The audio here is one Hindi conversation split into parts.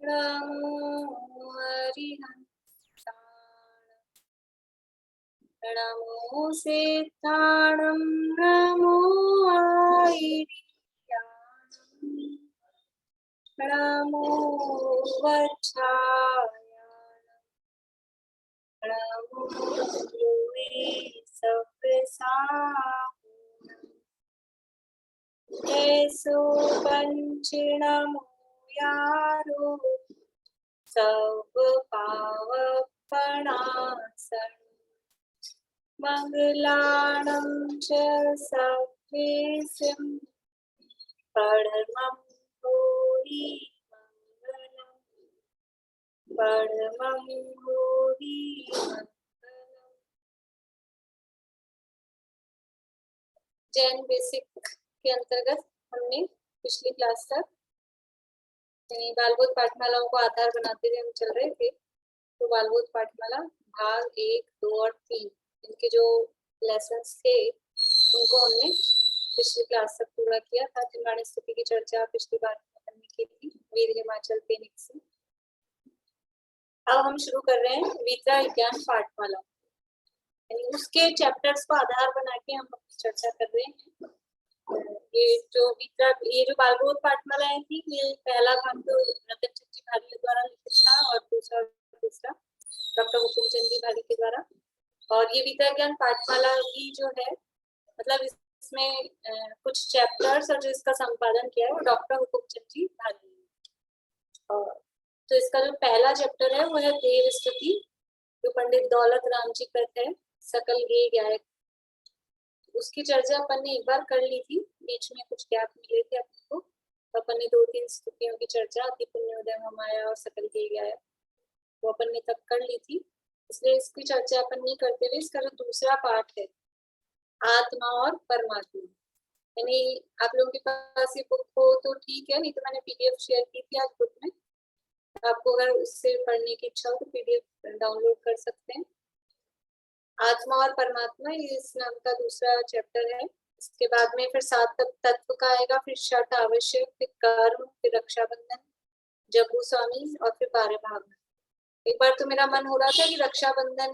नमो हरिहंसाण नमो सिद्धाणं नमो आयिर्याणं नमो वज्रायाणं नमो भूये सव्यसाहूणं जैसो पंचिणमो यारो सब पावपणासन मंगलानं च सव्येशं परमं भूरि मंगलम् परमं भूरि मंगलम्। जैन बेसिक के अंतर्गत हमने पिछली क्लास तक बालबोध पाठमालाओं को आधार बनाते हुए हम चल रहे थे। तो बालबोध पाठमाला भाग 1, 2 और 3 इनके जो लेसन्स थे उनको हमने पिछली क्लास तक पूरा किया था। जिनवाणी स्तुति की चर्चा पिछली बार हमने की थी वीर हिमाचल पेनिक से। अब हम शुरू कर रहे हैं विद्या विज्ञान पाठमाला, यानी उसके चैप्टर्स को आधार बना के हम अपनी चर्चा कर रहे हैं। ये जो बालबोध पाठमालाएं थी, ये पहला भाग तो रतन चंद जी भारी द्वारा लिखित था और दूसरा तीसरा डॉक्टर हुकुम चंद जी भारी के द्वारा। और ये विद्या ज्ञान पाठमाला की जो है, मतलब इसमें कुछ चैप्टर्स और जो इसका संपादन किया है वो डॉक्टर हुकुम चंद जी भारी। और तो इसका जो पहला चैप्टर है वो है देव स्तुति, जो पंडित दौलत राम जी कृत है, सकल गे गायक। उसकी चर्चा अपन ने एक बार कर ली थी, बीच में कुछ गैप मिले थे अपन को, तो अपन ने 2-3 स्तुतियों की चर्चा अति पुण्योदय माया और सकल गे गायक वो अपन ने तब कर ली थी, इसलिए इसकी चर्चा अपन नहीं करते हुए इसका जो दूसरा पार्ट है आत्मा और परमात्मा, यानी आप लोगों के पास ये बुक हो तो ठीक है, नहीं तो मैंने पीडीएफ शेयर की थी आज बुक में, आपको अगर उससे पढ़ने की इच्छा हो तो पीडीएफ डाउनलोड कर सकते हैं। आत्मा और परमात्मा ये इस नाम का दूसरा चैप्टर है। इसके बाद में फिर 7 तत्व का आएगा, फिर 6 आवश्यक, फिर कर्म, फिर रक्षाबंधन, जग्गू स्वामी और फिर 12 भावना। एक बार तो मेरा मन हो रहा था कि रक्षाबंधन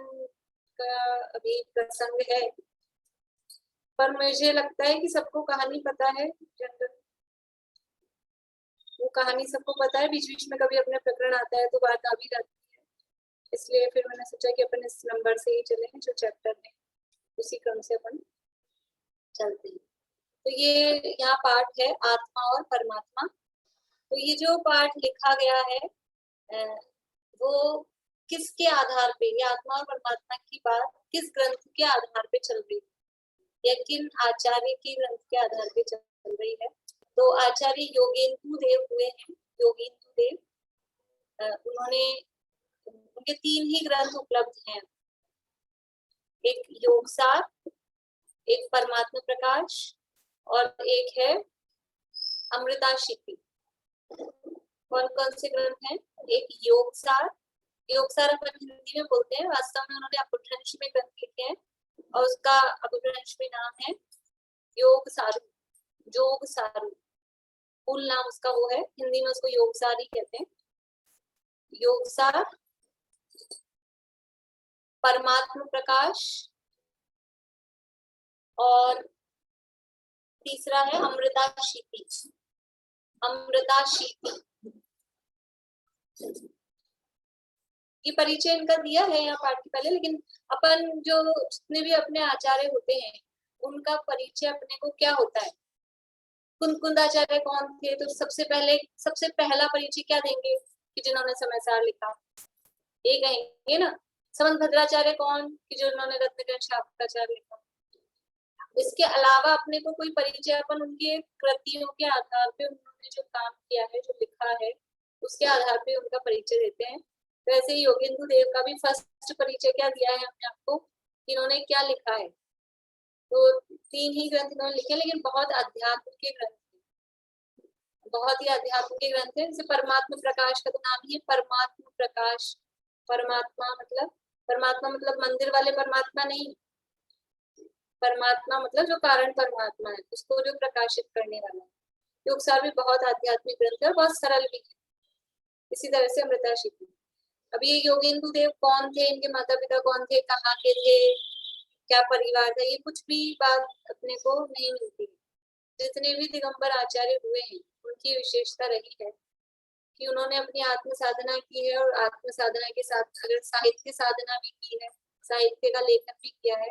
का अभी प्रसंग है, पर मुझे लगता है कि सबको कहानी पता है, जनरल वो कहानी सबको पता है, बीच बीच में कभी अपने प्रकरण आता है तो बात आ भी जाती है, इसलिए फिर मैंने सोचा कि अपन इस नंबर से ही चले, जो चैप्टर में उसी क्रम से अपन चलते हैं। तो ये यहाँ पाठ है आत्मा और परमात्मा। तो ये जो पाठ लिखा गया है वो किसके आधार पे, ये आत्मा और परमात्मा की बात किस ग्रंथ के आधार पे चल रही है या किन आचार्य की ग्रंथ के आधार पे चल रही है। तो आचार्य योगेंदु देव हुए हैं, योगेंदु देव, उन्होंने उनके 3 ही ग्रंथ उपलब्ध हैं, एक योगसार, एक परमात्मा प्रकाश और एक है अमृताशीति। कौन कौन से ग्रंथ हैं? एक योगसार, योगसार अपन हिंदी में बोलते हैं, वास्तव में उन्होंने अपभ्रंश में ग्रंथ लिखे हैं और उसका अपभ्रंश में नाम है योग सारू, जोग सारू, फुल नाम उसका वो है, हिंदी में उसको योगसार ही कहते हैं। योगसार, परमात्मा प्रकाश और तीसरा है अमृताशीति, अमृताशीति। ये परिचय इनका दिया है यहाँ पाठ के पहले, लेकिन अपन जो जितने भी अपने आचार्य होते हैं उनका परिचय अपने को क्या होता है, कुंद आचार्य कौन थे, तो सबसे पहला परिचय क्या देंगे कि जिन्होंने समयसार लिखा, ये कहेंगे ना। समंत भद्राचार्य कौन, कि जो उन्होंने रत्नग्रंथ शास्त्राचार्य लिखा। इसके अलावा अपने को कोई परिचय अपन उनके कृतियों के आधार पे, उन्होंने जो काम किया है, जो लिखा है, उसके आधार पे उनका परिचय देते हैं। वैसे ही योगेंदु देव का भी फर्स्ट परिचय क्या दिया है हमने आपको, इन्होंने क्या लिखा है। तो 3 ही ग्रंथ इन्होंने लिखे, लेकिन बहुत अध्यात्म के ग्रंथ, बहुत ही अध्यात्म के ग्रंथ है। जैसे परमात्मा प्रकाश का तो नाम ही है परमात्मा प्रकाश, परमात्मा मतलब मंदिर वाले परमात्मा नहीं, परमात्मा मतलब जो कारण परमात्मा है, उसको जो प्रकाशित करने वाला है। योगसार भी बहुत आध्यात्मिक ग्रंथ है और बहुत सरल भी है, इसी तरह से अमृता शीति। अब ये योगेंदु देव कौन थे, इनके माता पिता कौन थे, कहाँ के थे, क्या परिवार था, ये कुछ भी बात अपने को नहीं मिलती। जितने भी दिगंबर आचार्य हुए हैं उनकी विशेषता रही है कि उन्होंने अपनी आत्म साधना की है, और आत्म साधना के साथ अगर साहित्य साधना भी की है, साहित्य का लेखन भी किया है,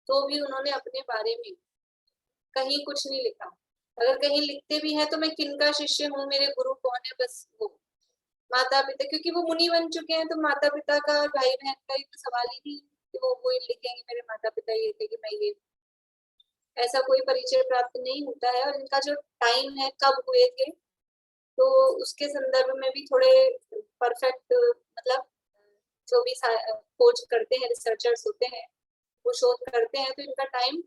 तो भी उन्होंने अपने बारे में कहीं कुछ नहीं लिखा। अगर कहीं लिखते भी हैं तो मैं किनका शिष्य हूँ, मेरे गुरु कौन है, बस वो माता पिता, क्योंकि वो मुनि बन चुके हैं, तो माता पिता का और भाई बहन का ये तो सवाल ही नहीं कि वो लिखेंगे मेरे माता पिता ये थे कि मैं ये, ऐसा कोई परिचय प्राप्त नहीं होता है। और इनका जो टाइम है कब हुए थे, तो उसके संदर्भ में भी थोड़े परफेक्ट, मतलब जो भी खोज करते हैं, रिसर्चर्स होते हैं, वो शोध करते हैं, तो इनका टाइम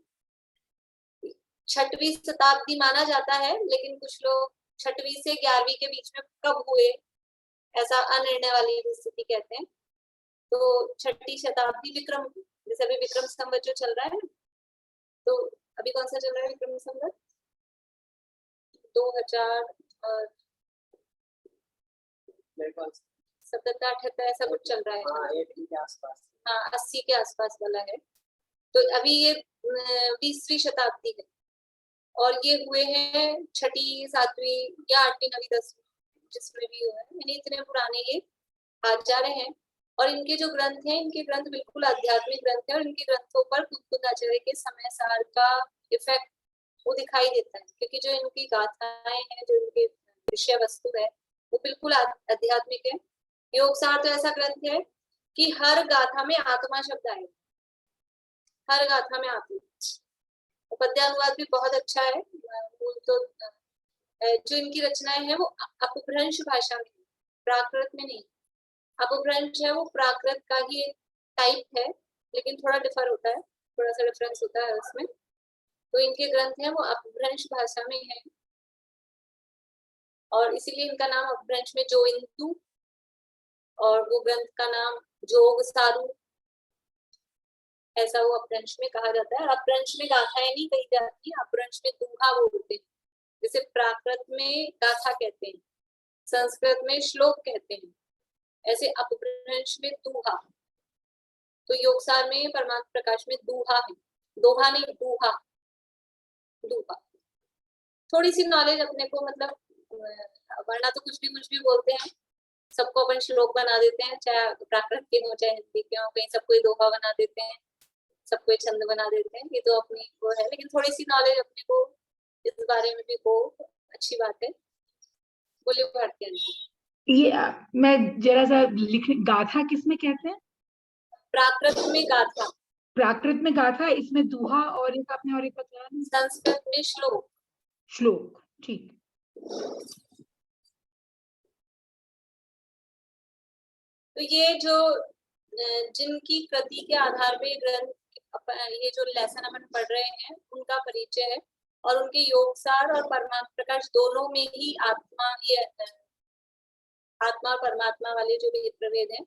6वीं शताब्दी माना जाता है, लेकिन कुछ लोग 6वीं से 11वीं के बीच में कब हुए ऐसा अनिर्णय वाली स्थिति कहते हैं। तो 6ठी शताब्दी विक्रम, जैसे अभी विक्रम संवत जो चल रहा है, तो अभी कौन सा चल रहा है विक्रम संवत, 2077 78 ऐसा कुछ चल रहा है। हाँ, 80 के आसपास, हाँ 80 के आसपास वाला है। तो अभी ये 20वीं शताब्दी है, और ये हुए हैं 6ठी 7वीं या 8वीं 9वीं 10वीं, जिसमें भी हुआ है, यानी इतने पुराने ये आज जा रहे हैं। और इनके जो ग्रंथ हैं, इनके ग्रंथ बिल्कुल आध्यात्मिक ग्रंथ हैं, और इनके ग्रंथों पर कुंद आचार्य के समय सार का इफेक्ट वो दिखाई देता है, क्योंकि जो इनकी गाथाएं हैं, जो इनके विषय वस्तु है, वो बिल्कुल आध्यात्मिक है। योगसार तो ऐसा ग्रंथ है कि हर गाथा में आत्मा शब्द आए, हर गाथा में आत्मा। पद्यानुवाद भी बहुत अच्छा है। तो जो इनकी रचनाएं हैं वो अपभ्रंश भाषा में, प्राकृत में नहीं। अपभ्रंश है वो प्राकृत का ही एक टाइप है, लेकिन थोड़ा डिफर होता है, थोड़ा सा डिफरेंस होता है उसमें। तो इनके ग्रंथ हैं वो अपभ्रंश भाषा में है, और इसीलिए इनका नाम अपभ्रंश में जोइंदु, और वो ग्रंथ का नाम जोग सारू, ऐसा वो अपभ्रंश में कहा जाता है। अपभ्रंश में गाथाएं नहीं कही जाती, अपभ्रंश में दोहा बोलते हैं। जैसे प्राकृत में गाथा कहते हैं, संस्कृत में श्लोक कहते हैं, ऐसे अपभ्रंश में दोहा। तो योगसार में परमात्मा प्रकाश में दोहा है, दोहा नहीं दोहा, दोहा। थोड़ी सी नॉलेज अपने को, मतलब वरना तो कुछ भी बोलते हैं, सबको अपन श्लोक बना देते हैं, चाहे प्राकृत के हो चाहे हिंदी के हो, कहीं सबको दोहा बना देते हैं, सबको छंद बना देते हैं, ये तो अपनी वो है। लेकिन थोड़ी सी नॉलेज अपने को इस बारे में भी हो, अच्छी बात है। बोलिए भारती जी। ये मैं जरा सा लिख, गाथा किसमें कहते हैं? प्राकृत में गाथा, प्राकृत में गाथा, इसमें दोहा, और एक आपने और एक बताया संस्कृत में श्लोक, श्लोक, ठीक। तो ये जो जिनकी कृति के आधार पे ग्रंथ, ये जो लेसन अपन पढ़ रहे हैं, उनका परिचय है। और उनके योगसार और परमात्मा प्रकाश दोनों में ही आत्मा, ये आत्मा और परमात्मा वाले जो भी प्रभेद हैं,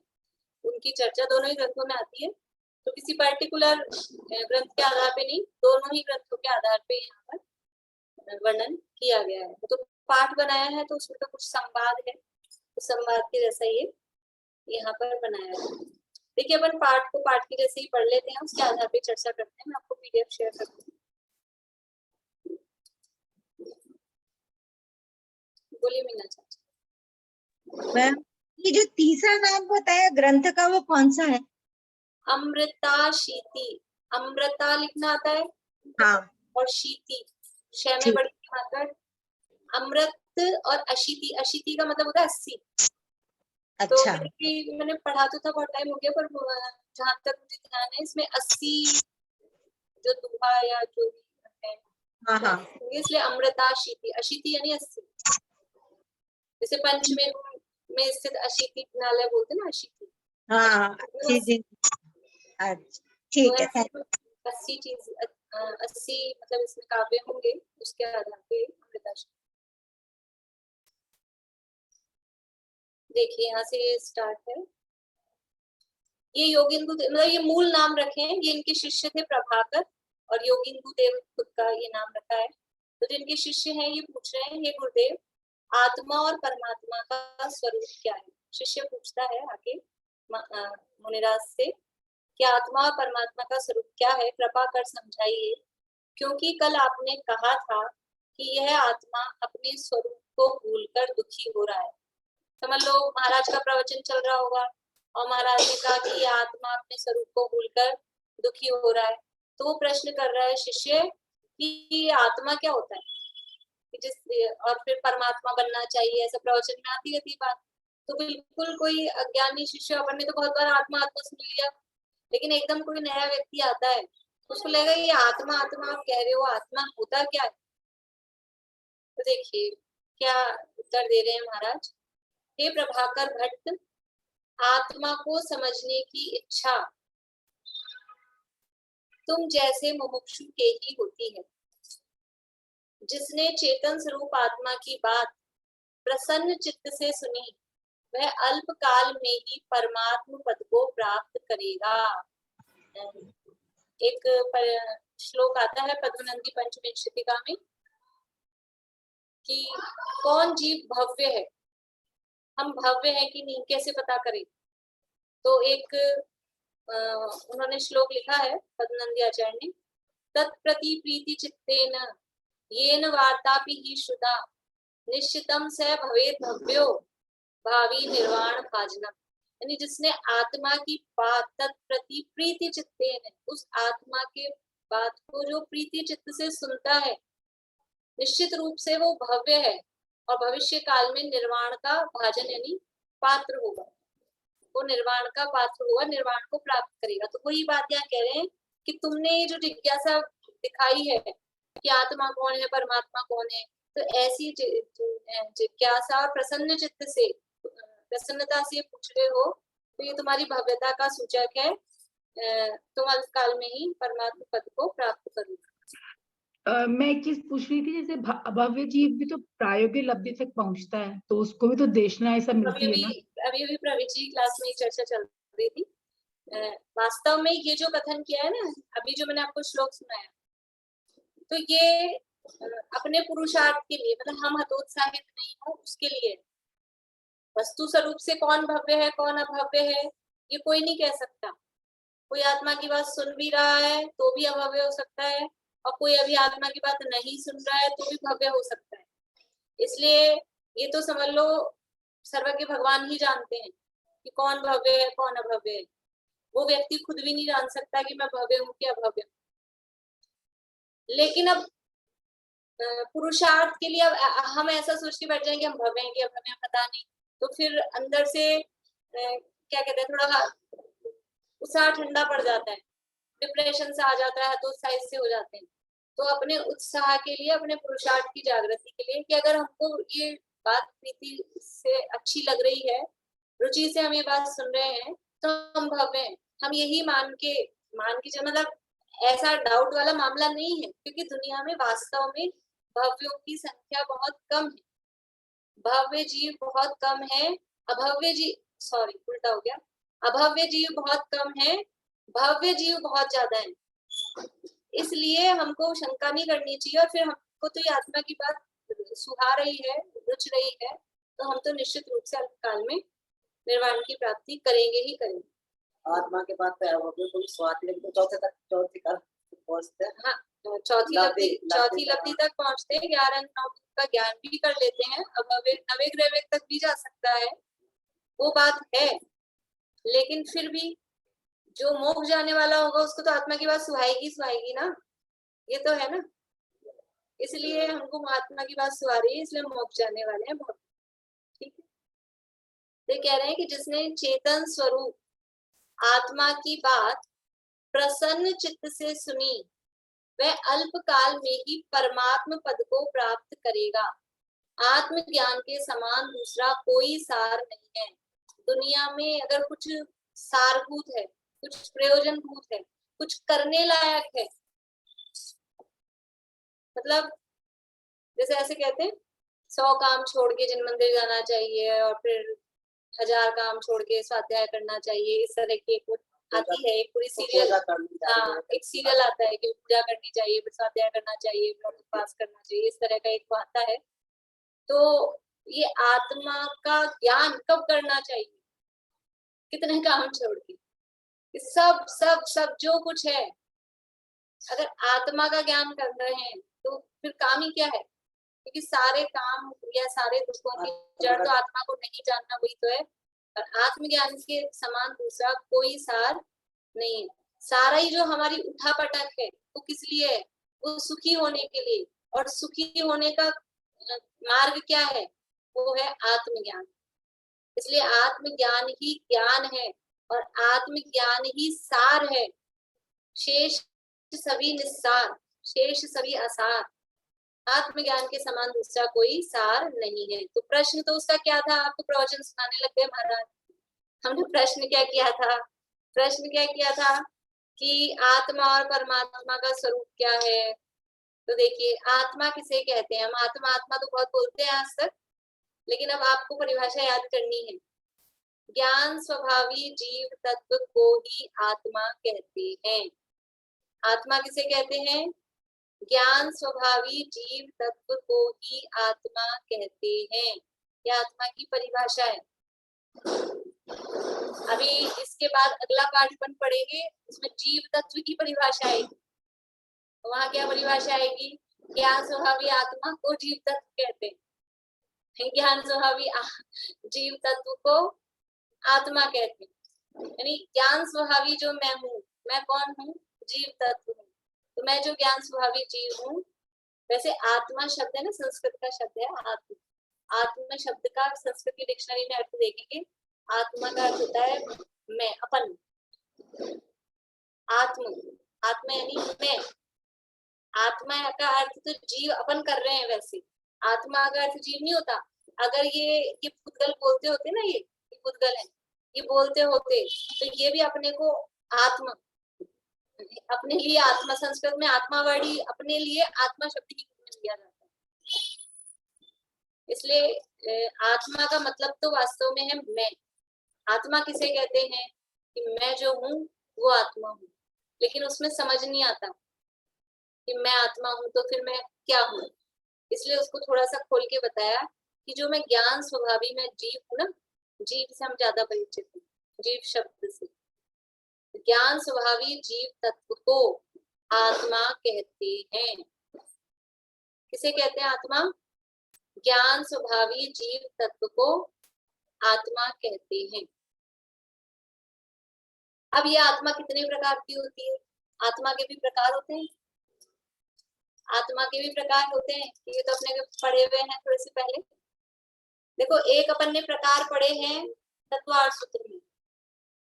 उनकी चर्चा दोनों ही ग्रंथों में आती है। तो किसी पर्टिकुलर ग्रंथ के आधार पे नहीं, दोनों ही ग्रंथों के आधार पे यहाँ पर वर्णन किया गया है। तो पाठ बनाया है, तो उसमें तो कुछ संवाद है, उस संवाद के जैसा ये यहाँ पर बनाया है। देखिए अपन पाठ को पाठ की जैसे ही पढ़ लेते हैं, उसके आधार पे चर्चा करते हैं। मैं आपको पीडीएफ शेयर करती हूँ। बोलिए मीना चाचा। मैम, ये जो तीसरा नाम बताया ग्रंथ का, वो कौन सा है? अमृता शीति। अमृता लिखना आता है, हाँ, और शीति शय में बड़ी मात्रा। अमृत और अशीति, अशीति का मतलब होता है 80। अच्छा। तो मैंने पढ़ा तो था, बहुत टाइम हो गया, पर जहाँ तक मुझे ध्यान है, इसमें 80 जो दोहा या जो भी है, हाँ हाँ, इसलिए अमृता शीति, अशीति यानी 80। जैसे पंचमेरु में स्थित अशीति नालय बोलते ना, अशीति। हाँ, ठीक है। 80 चीज, 80 मतलब इसमें काव्य होंगे, उसके आधार पे अमृता। देखिए यहाँ से स्टार्ट है। ये योगिंदु, मतलब ये मूल नाम रखे हैं, ये इनके शिष्य थे प्रभाकर, और योगिंदु देव खुद का ये नाम रखा है। तो जो इनके शिष्य हैं, ये पूछ रहे हैं, ये गुरुदेव, आत्मा और परमात्मा का स्वरूप क्या है? शिष्य पूछता है आके मुनिराज से कि आत्मा और परमात्मा का स्वरूप क्या है, कृपा कर समझाइए, क्योंकि कल आपने कहा था कि यह आत्मा अपने स्वरूप को भूलकर दुखी हो रहा है। समझ लो महाराज का प्रवचन चल रहा होगा और महाराज ने कहा कि यह आत्मा अपने स्वरूप को भूलकर दुखी हो रहा है, तो वो प्रश्न कर रहा है शिष्य कि आत्मा क्या होता है, और फिर परमात्मा बनना चाहिए, ऐसा प्रवचन में आती रहती बात। तो बिल्कुल कोई अज्ञानी शिष्य, अपन ने तो बहुत बार आत्मा आत्मा सुन लिया, लेकिन एकदम कोई नया व्यक्ति आता है, उसको लगेगा ये आत्मा आत्मा आप कह रहे हो, आत्मा होता क्या है। तो देखिए क्या उत्तर दे रहे हैं महाराज। हे प्रभाकर भट्ट, आत्मा को समझने की इच्छा तुम जैसे मुमुक्षु के ही होती है। जिसने चेतन स्वरूप आत्मा की बात प्रसन्न चित्त से सुनी, वह अल्प काल में ही परमात्म पद को प्राप्त करेगा। एक श्लोक आता है पद्मनंदी पंचमेशिका में कि कौन जीव भव्य है, हम भव्य है कि नहीं कैसे पता करें। तो एक उन्होंने श्लोक लिखा है पद्मनंदी आचार्य ने, तत्प्रति प्रीति चित्तेन येन वार्तापि ही श्रुता निश्चितम स भवेत भव्यो भावी निर्वाण भाजनम। यानी जिसने आत्मा की बात तत्प्रति प्रीति चित्तेन, उस आत्मा के बात को जो प्रीति चित्त से सुनता है, निश्चित रूप से वो भव्य है और भविष्य काल में निर्वाण का भाजन यानी पात्र होगा, वो निर्वाण का पात्र होगा, निर्वाण को प्राप्त करेगा। तो वही बात यहाँ कह रहे हैं कि तुमने ये जो जिज्ञासा दिखाई है कि आत्मा कौन है परमात्मा कौन है, तो ऐसी जिज्ञासा प्रसन्न चित्त से प्रसन्नता से पूछ रहे हो, तो ये तुम्हारी भव्यता का सूचक है। तुम अल्प काल में ही परमात्मा पद को प्राप्त करोगे। मैं एक चीज पूछ रही थी, जैसे अभव्य जीव भी तो प्रायोगिक लब्धि तक पहुंचता है, तो उसको भी तो देशना ऐसा मिलती है ना। अभी प्रवीण जी क्लास में चर्चा चल रही थी। वास्तव में ये जो कथन किया है ना, अभी जो मैंने आपको श्लोक सुनाया, तो ये अपने पुरुषार्थ के लिए, मतलब हम हतोत्साहित नहीं हो उसके लिए। वस्तु स्वरूप से कौन भव्य है कौन अभव्य है ये कोई नहीं कह सकता। कोई आत्मा की बात सुन भी रहा है तो भी अभव्य हो सकता है, और कोई अभी आत्मा की बात नहीं सुन रहा है तो भी भव्य हो सकता है। इसलिए ये तो समझ लो सर्वज्ञ भगवान ही जानते हैं कि कौन भव्य है कौन अभव्य है। वो व्यक्ति खुद भी नहीं जान सकता कि मैं भव्य हूँ कि अभव्य हूँ। लेकिन अब पुरुषार्थ के लिए अब हम ऐसा सोच के बैठ जाएंगे हम भव्य हैं कि अभव्य हैं, पता नहीं, तो फिर अंदर से क्या कहते हैं, थोड़ा उत्साह ठंडा पड़ जाता है, डिप्रेशन से आ जाता है, हतोत्साहित से हो जाते हैं। तो अपने उत्साह के लिए, अपने पुरुषार्थ की जागृति के लिए, कि अगर हमको ये बात प्रीति से अच्छी लग रही है, रुचि से हम ये बात सुन रहे हैं, तो हम भव्य हैं, हम यही मान के मतलब ऐसा डाउट वाला मामला नहीं है, क्योंकि दुनिया में वास्तव में भव्यों की संख्या बहुत कम है। भव्य जीव बहुत कम है, अभव्य जीव, सॉरी उल्टा हो गया, अभव्य जीव बहुत कम है, भव्य जीव बहुत ज्यादा है। इसलिए हमको शंका नहीं करनी चाहिए, और फिर हमको तो ये आत्मा की बात सुहा रही है, रुच रही है, तो हम तो निश्चित रूप से अल्पकाल में निर्वाण की प्राप्ति करेंगे ही करेंगे। आत्मा के बाद स्वाति लब्धि तो चौथी काल पहुंचते हैं। हाँ, चौथी लब्धि तक पहुंचते हैं, 11 का ज्ञान भी कर लेते हैं, अब नवे ग्रह तक भी जा सकता है, वो बात है। लेकिन फिर भी जो मोक्ष जाने वाला होगा उसको तो आत्मा की बात सुहाएगी ना, ये तो है ना। इसलिए हमको आत्मा की बात सुहा रही है, इसलिए मोक्ष जाने वाले हैं बहुत। ठीक है, तो कह रहे हैं कि जिसने चेतन स्वरूप आत्मा की बात प्रसन्न चित्त से सुनी, वह अल्प काल में ही परमात्म पद को प्राप्त करेगा। आत्म ज्ञान के समान दूसरा कोई सार नहीं है। दुनिया में अगर कुछ सारभूत है, कुछ प्रयोजनभूत है, कुछ करने लायक है, मतलब जैसे ऐसे कहते हैं 100 काम छोड़ के जिन मंदिर जाना चाहिए, और फिर 1000 काम छोड़ के स्वाध्याय करना चाहिए, इस तरह की एक आती है, एक पूरी सीरियल, हाँ एक सीरियल आता है कि पूजा करनी चाहिए, फिर स्वाध्याय करना चाहिए, फिर उपवास करना चाहिए, इस तरह का एक आता है। तो ये आत्मा का ज्ञान कब करना चाहिए? कितने काम छोड़ के, सब सब सब जो कुछ है, अगर आत्मा का ज्ञान कर रहे हैं तो फिर काम ही क्या है? क्योंकि सारे काम या सारे दुखों की जड़ तो आत्मा को नहीं जानना, वही तो है। और आत्मज्ञान के समान दूसरा कोई सार नहीं है। सारा ही जो हमारी उठापटक है वो किस लिए है? वो सुखी होने के लिए। और सुखी होने का मार्ग क्या है? वो है आत्मज्ञान। इसलिए आत्मज्ञान ही ज्ञान है और आत्मज्ञान ही सार है। शेष सभी निस्सार, शेष सभी असार। आत्मज्ञान के समान दूसरा कोई सार नहीं है। तो प्रश्न तो उसका क्या था? आपको प्रवचन सुनाने लग गए महाराज। हमने प्रश्न क्या किया था? प्रश्न क्या किया था कि आत्मा और परमात्मा का स्वरूप क्या है? तो देखिए, आत्मा किसे कहते हैं? हम आत्मा आत्मा तो बहुत बोलते हैं आज तक, लेकिन अब आपको परिभाषा याद करनी है। ज्ञान स्वभावी जीव तत्व को ही आत्मा कहते हैं। आत्मा किसे कहते हैं? ज्ञान स्वभावी जीव तत्व को ही आत्मा कहते हैं। यह आत्मा की परिभाषा है। अभी इसके बाद अगला पाठ अपन पढ़ेंगे, उसमें जीव तत्व की परिभाषा आएगी। तो वहां क्या परिभाषा आएगी? ज्ञान स्वभावी आत्मा को जीव तत्व कहते हैं, ज्ञान स्वभावी जीव तत्व को आत्मा कहते हैं। यानी ज्ञान स्वभावी जो मैं हूँ, मैं कौन हूँ? जीव तत्व हूँ। तो मैं जो ज्ञान स्वभावी जीव हूँ, वैसे आत्मा शब्द है ना, संस्कृत का शब्द है आत्मा। आत्मा शब्द का संस्कृत की डिक्शनरी में अर्थ देखेंगे, आत्मा का अर्थ होता है मैं, अपन। आत्म, आत्मा यानी मैं। आत्मा का अर्थ तो जीव अपन कर रहे हैं, वैसे आत्मा का अर्थ जीव नहीं होता। अगर ये पुद्गल बोलते होते ना, ये पुद्गल है, ये बोलते होते तो ये भी अपने को आत्मा, अपने लिए आत्मा, संस्कृत में आत्मा वर्ड ही अपने लिए आत्मा शब्द ही लिया जाता है। इसलिए आत्मा का मतलब तो वास्तव में है मैं। आत्मा किसे कहते हैं? कि मैं जो हूँ वो आत्मा हूँ। लेकिन उसमें समझ नहीं आता कि मैं आत्मा हूँ तो फिर मैं क्या हूँ। इसलिए उसको थोड़ा सा खोल के बताया कि जो मैं ज्ञान स्वभावी में जीव हूँ ना, जीव से हम ज्यादा परिचित हैं, जीव शब्द से। ज्ञान स्वभावी जीव तत्व को आत्मा कहते हैं। किसे कहते हैं आत्मा? ज्ञान स्वभावी जीव तत्व को आत्मा कहते हैं। अब ये आत्मा कितने प्रकार की होती है? आत्मा के भी प्रकार होते हैं, आत्मा के भी प्रकार होते हैं। ये तो अपने पढ़े हुए हैं थोड़े से पहले। देखो, एक अपन ने प्रकार पढ़े हैं तत्वार्थ सूत्र में।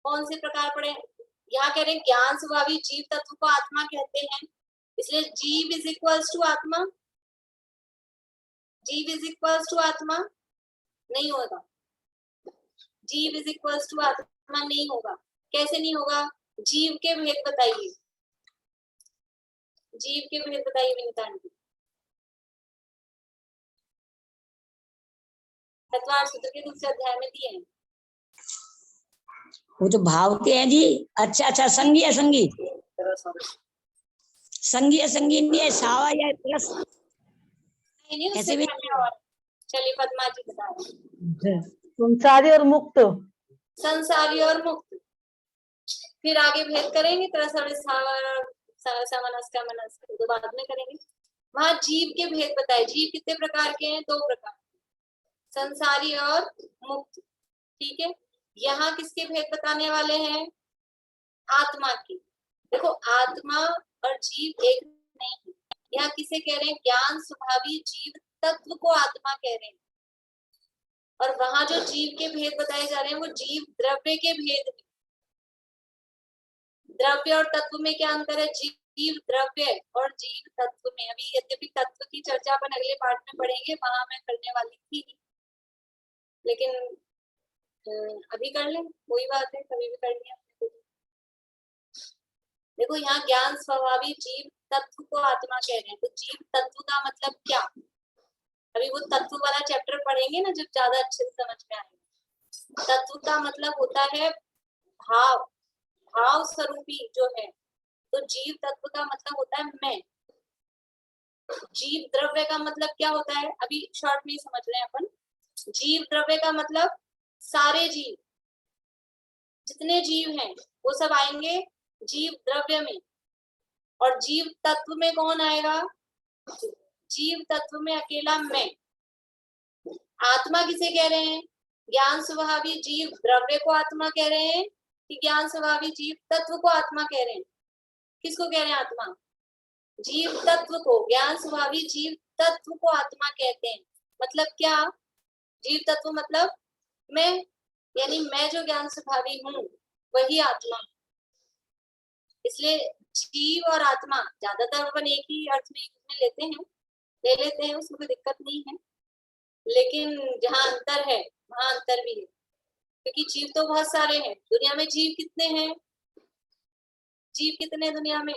कौन से प्रकार पढ़े? यहाँ कह रहे हैं ज्ञान स्वभावी जीव तत्व को आत्मा कहते हैं, इसलिए जीव इज इक्वल्स टू आत्मा। जीव इज इक्वल्स टू आत्मा नहीं होगा। जीव इज इक्वल्स टू आत्मा नहीं होगा। कैसे नहीं होगा? जीव के भेद बताइए, जीव के भेद बताइए विनीता आंटी। तत्वार्थ सूत्र के दूसरे अध्याय में दिए हैं। वो तो भाव के हैं जी। अच्छा अच्छा, संगी असंगी, संगी असंगी नहीं है, सावा या प्लस नहीं, उससे ऐसे भी। पहले और चलिए पद्मा जी बता रहे। संसारी और मुक्त। संसारी और मुक्त। फिर आगे भेद करेंगे समनस्क मनस्क, तो बाद में करेंगे। वहां जीव के भेद बताए। जीव कितने प्रकार के हैं? 2 प्रकार, संसारी और मुक्त। ठीक है, यहाँ किसके भेद बताने वाले हैं? आत्मा की। देखो, आत्मा और जीव एक नहीं है। यहाँ किसे कह रहे हैं? ज्ञान स्वभावी जीव तत्व को आत्मा कह रहे हैं। और वहां जो जीव के भेद बताए जा रहे हैं वो जीव द्रव्य के भेद हैं। द्रव्य और तत्व में क्या अंतर है? जीव द्रव्य और जीव तत्व में। अभी यद्यपि तत्व की चर्चा अपन अगले पार्ट में पढ़ेंगे, वहां मैं करने वाली थी, लेकिन अभी कर लें, कोई बात है, कभी भी कर लिया। देखो, यहाँ ज्ञान स्वभावी जीव तत्व को आत्मा कह रहे हैं। तो जीव तत्व का मतलब क्या? अभी वो तत्व वाला चैप्टर पढ़ेंगे ना, जब ज्यादा अच्छे से समझ में आएगा। तत्व का मतलब होता है भाव, भाव स्वरूपी जो है। तो जीव तत्व का मतलब होता है मैं। जीव द्रव्य का मतलब क्या होता है? अभी शॉर्ट में ही समझ रहे हैं अपन। जीव द्रव्य का मतलब सारे जीव, जितने जीव हैं वो सब आएंगे जीव द्रव्य में। और जीव तत्व में कौन आएगा? जीव तत्व में अकेला मैं। आत्मा किसे कह रहे हैं? ज्ञान स्वभावी जीव द्रव्य को आत्मा कह रहे हैं कि ज्ञान स्वभावी जीव तत्व को आत्मा कह रहे हैं? किसको कह रहे हैं आत्मा? जीव तत्व को, ज्ञान स्वभावी जीव तत्व को आत्मा कहते हैं। मतलब क्या? जीव तत्व मतलब मैं, यानी मैं जो ज्ञान स्वभावी हूँ वही आत्मा। इसलिए जीव और आत्मा ज्यादातर अपन एक ही अर्थ में लेते हैं, ले लेते हैं, उसमें कोई दिक्कत नहीं है। लेकिन जहाँ अंतर है वहां अंतर भी है, क्योंकि जीव तो बहुत सारे हैं दुनिया में। जीव कितने हैं? जीव कितने हैं दुनिया में?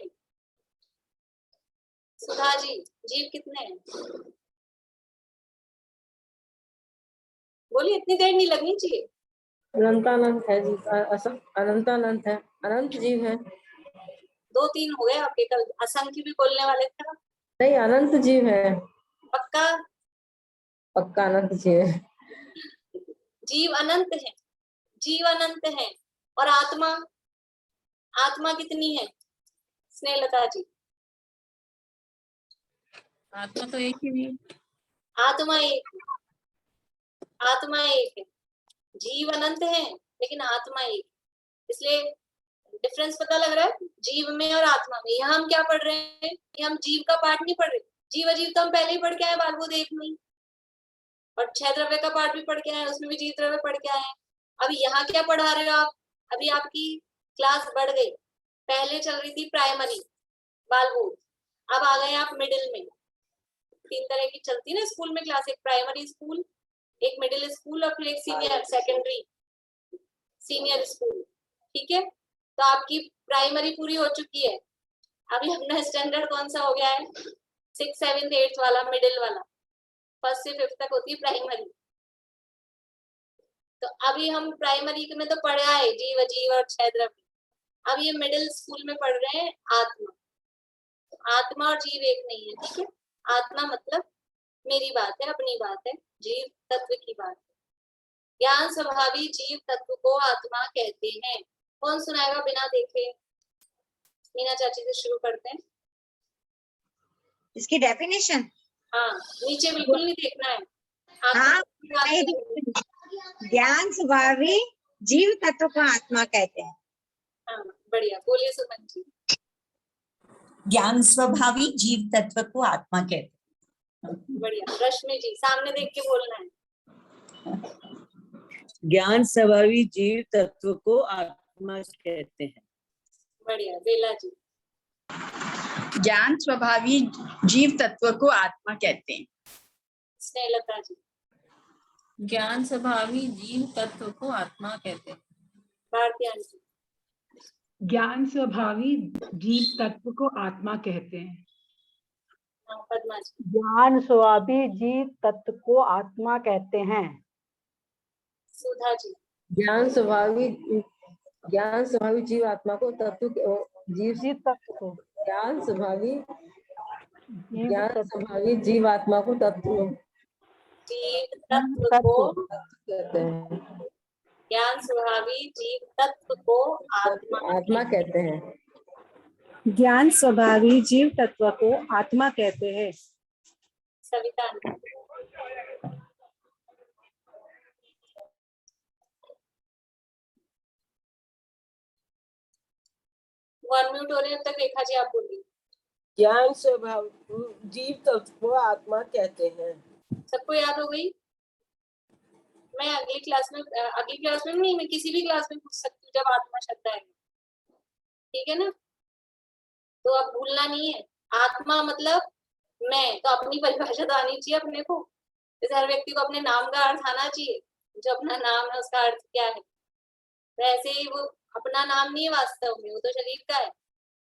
सुधा जी, जीव कितने हैं? बोलिए, इतनी देर नहीं लगनी चाहिए। अनंतानंत है जी, अनंतानंत है, अनंत जीव है। 2-3 हो गए आपके, कल असंख्य भी बोलने वाले थे ना। नहीं, अनंत जीव है, पक्का? पक्का अनंत जीव है। जीव अनंत है, जीव अनंत है। और आत्मा, आत्मा कितनी है स्नेहलता जी? आत्मा तो एक ही है। आत्मा एक है, आत्मा एक है। जीव अनंत है लेकिन आत्मा एक। इसलिए डिफरेंस पता लग रहा है जीव में और आत्मा में। यहाँ हम क्या पढ़ रहे हैं? ये हम जीव का पाठ नहीं पढ़ रहे। जीव अजीव तो हम पहले ही पढ़ के आए बालबोध एक में ही। और 6 द्रव्य का पाठ भी पढ़ के आए, उसमें भी जीव द्रव्य पढ़ के आए। अब यहाँ क्या पढ़ा रहे हो आप? अभी आपकी क्लास बढ़ गई। पहले चल रही थी प्राइमरी बालबोध, अब आ गए आप मिडिल में। 3 तरह की चलती है ना स्कूल में क्लास, एक प्राइमरी स्कूल, एक मिडिल स्कूल और फिर एक सीनियर सेकेंडरी सीनियर स्कूल। ठीक है, तो आपकी प्राइमरी पूरी हो चुकी है। अभी अपना स्टैंडर्ड कौन सा हो गया है? 6, 7, 8 वाला, मिडिल वाला। 1st से 5th तक होती है प्राइमरी। तो अभी हम प्राइमरी में तो पढ़ा है जीव अजीव और 6 द्रव्य। अब ये मिडिल स्कूल में पढ़ रहे हैं आत्मा। तो आत्मा और जीव एक नहीं है, ठीक है। आत्मा मतलब मेरी बात है, अपनी बात है, जीव तत्व की बात है। ज्ञान स्वभावी जीव तत्व को आत्मा कहते हैं। कौन सुनाएगा बिना देखे? मीना चाची से शुरू करते हैं। इसकी डेफिनेशन? हाँ, नीचे बिल्कुल नहीं देखना है। हाँ, आपको ज्ञान स्वभावी जीव तत्व को आत्मा कहते हैं। हाँ, बढ़िया, बोलिए सुमन जी। ज्ञान स्वभावी जीव तत्व को आत्मा कहते बढ़िया, रश्मि जी सामने देख के बोलना है। ज्ञान स्वभावी जीव तत्व को आत्मा कहते हैं। बढ़िया, बेला जी। ज्ञान स्वभावी जीव तत्व को आत्मा कहते हैं। स्नेहलता जी। ज्ञान स्वभावी जीव तत्व को आत्मा कहते हैं। भारती आंटी। ज्ञान स्वभावी जीव तत्व को आत्मा कहते हैं। हाँ, पद्मा जी। ज्ञान स्वभावी जीव तत्व को आत्मा कहते हैं। सुधा जी। ज्ञान स्वभावी जीव आत्मा को तत्व जीव तत्व को ज्ञान स्वभावी जीव जीव आत्मा को तत्व जीव तत्व को कहते हैं। ज्ञान स्वभावी जीव तत्व को आत्मा कहते हैं। ज्ञान स्वभावी जीव तत्व को आत्मा कहते हैं। सविता आंटी। वो अनम्यूट हो रहे हैं, तब तक रेखा जी आप बोलिए। ज्ञान स्वभाव जीव तत्व को आत्मा कहते हैं। सबको याद हो गई? मैं अगली क्लास में नहीं, मैं किसी भी क्लास में पूछ सकती हूँ जब आत्मा शब्द आएगा, ठीक है ना। तो अब भूलना नहीं है। आत्मा मतलब मैं, तो अपनी परिभाषा तो आनी चाहिए अपने को। जैसे हर व्यक्ति को अपने नाम का अर्थ आना चाहिए, जो अपना नाम है उसका अर्थ क्या है। वैसे ही वो अपना नाम नहीं है वास्तव में, वो तो शरीर का है।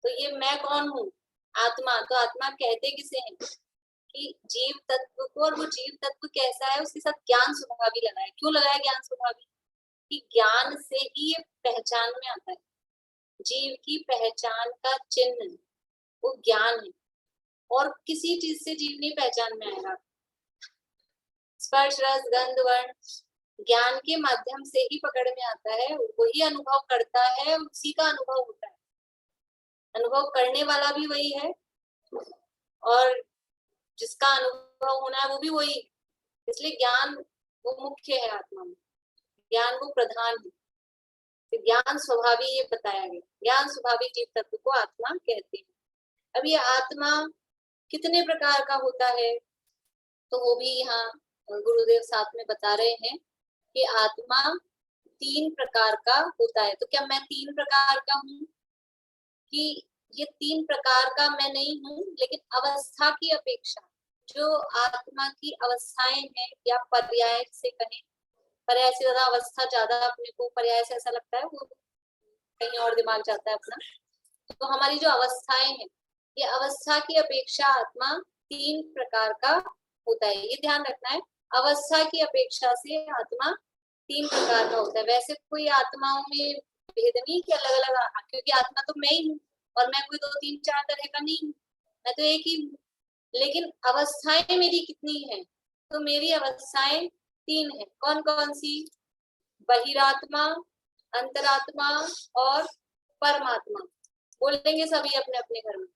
तो ये मैं कौन हूँ? आत्मा। तो आत्मा कहते किसे हैं? कि जीव तत्व को। और वो जीव तत्व कैसा है, उसके साथ ज्ञान स्वभावी लगाया। क्यों लगाया ज्ञान स्वभावी? कि ज्ञान से ही ये पहचान में आता है। जीव की पहचान का चिन्ह वो ज्ञान है, और किसी चीज से जीव नहीं पहचान में आएगा। स्पर्श रस गंध वर्ण ज्ञान के माध्यम से ही पकड़ में आता है, वही अनुभव करता है, उसी का अनुभव होता है। अनुभव करने वाला भी वही है और जिसका अनुभव होना है वो भी वही। इसलिए ज्ञान वो मुख्य है आत्मा में, ज्ञान वो प्रधान है। तो ज्ञान स्वभावी ये बताया गया, ज्ञान स्वभावी जीव तत्व को आत्मा कहते हैं। अब ये आत्मा कितने प्रकार का होता है तो वो भी यहाँ गुरुदेव साथ में बता रहे हैं कि आत्मा 3 प्रकार का होता है। तो क्या मैं 3 प्रकार का हूँ? कि ये 3 प्रकार का मैं नहीं हूँ, लेकिन अवस्था की अपेक्षा जो आत्मा की अवस्थाएं हैं या पर्याय से कहें, पर्याय से ज्यादा अवस्था ज्यादा अपने को पर्याय से ऐसा लगता है, वो कहीं और दिमाग जाता है अपना। तो हमारी जो अवस्थाएं हैं, ये अवस्था की अपेक्षा आत्मा 3 प्रकार का होता है। ये ध्यान रखना है, अवस्था की अपेक्षा से आत्मा 3 प्रकार का होता है। वैसे कोई आत्माओं में भेद नहीं कि अलग अलग, क्योंकि आत्मा तो मैं ही हूँ और मैं कोई 2 3 4 तरह का नहीं हूँ, मैं तो एक ही हूँ। लेकिन अवस्थाएं मेरी कितनी हैं? तो मेरी अवस्थाएं 3 हैं। कौन कौन सी? बहिरात्मा, अंतरात्मा और परमात्मा। बोलेंगे सभी अपने अपने घर में।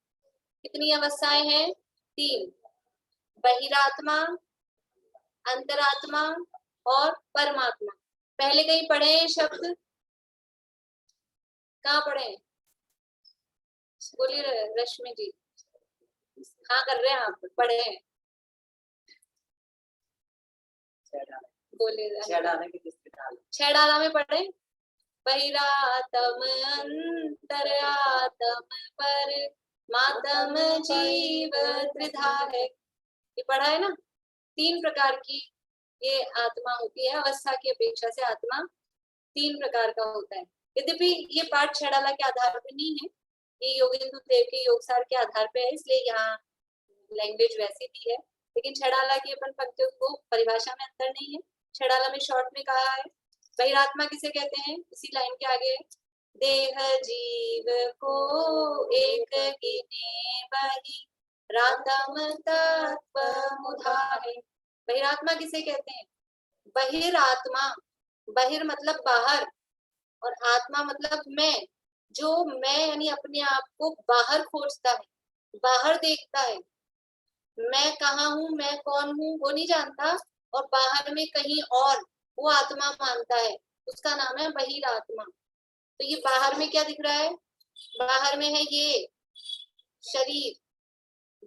कितनी अवस्थाएं हैं? 3। बहिरात्मा, अंतरात्मा और परमात्मा। पहले कहीं पढ़े हैं शब्द? कहाँ पढ़े हैं? बोलिए रश्मि जी। हाँ कर रहे हैं आप, पढ़े हैं? बोलिए। 6 डाले कि किसके डाले? 6 डाला में पढ़े। बहिरातम अंतरातम पर मातम जीव त्रिधा है, ये पढ़ा है ना। 3 प्रकार की ये आत्मा होती है। अवस्था की अपेक्षा से आत्मा 3 प्रकार का होता है। यद्यपि ये पाठ 6 डाला के आधार पर नहीं है, ये योगेंद्र देव के योगसार के आधार पे है, इसलिए यहाँ लैंग्वेज वैसी दी है। लेकिन 6 डाला की अपन पंक्तियों को परिभाषा में अंतर नहीं है। 6 डाला में शॉर्ट में कहा है। बहिरात्मा किसे कहते हैं? इसी लाइन के आगे, देह जीव को एक गिने बही रातम तत्व मुधा है। बहिरात्मा किसे कहते हैं? बहिरात्मा, बहिर मतलब बाहर और आत्मा मतलब मैं। जो मैं यानी अपने आप को बाहर खोजता है, बाहर देखता है, मैं कहाँ हूँ, मैं कौन हूँ वो नहीं जानता, और बाहर में कहीं और वो आत्मा मानता है, उसका नाम है बहिरात्मा। तो ये बाहर में क्या दिख रहा है? बाहर में है ये शरीर,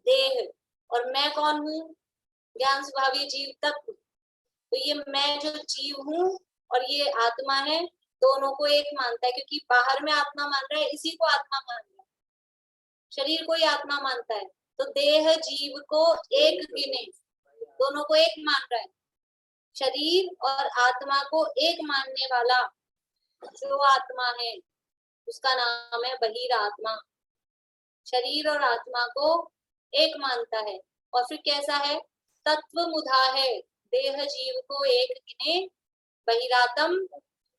देह, और मैं कौन हूँ? ज्ञान स्वभावी जीव तत्व। तो ये मैं जो जीव हूँ और ये आत्मा है, दोनों को एक मानता है, क्योंकि बाहर में आत्मा मान रहा है, इसी को आत्मा मान रहा है, शरीर को ही आत्मा मानता है। तो देह जीव को एक गिने, दोनों को एक मान रहा है। शरीर और आत्मा को एक मानने वाला जो आत्मा है उसका नाम है बहिरात्मा। शरीर और आत्मा को एक मानता है। और फिर कैसा है? तत्व मुधा है, देह जीव को एक गिने, बहिरातम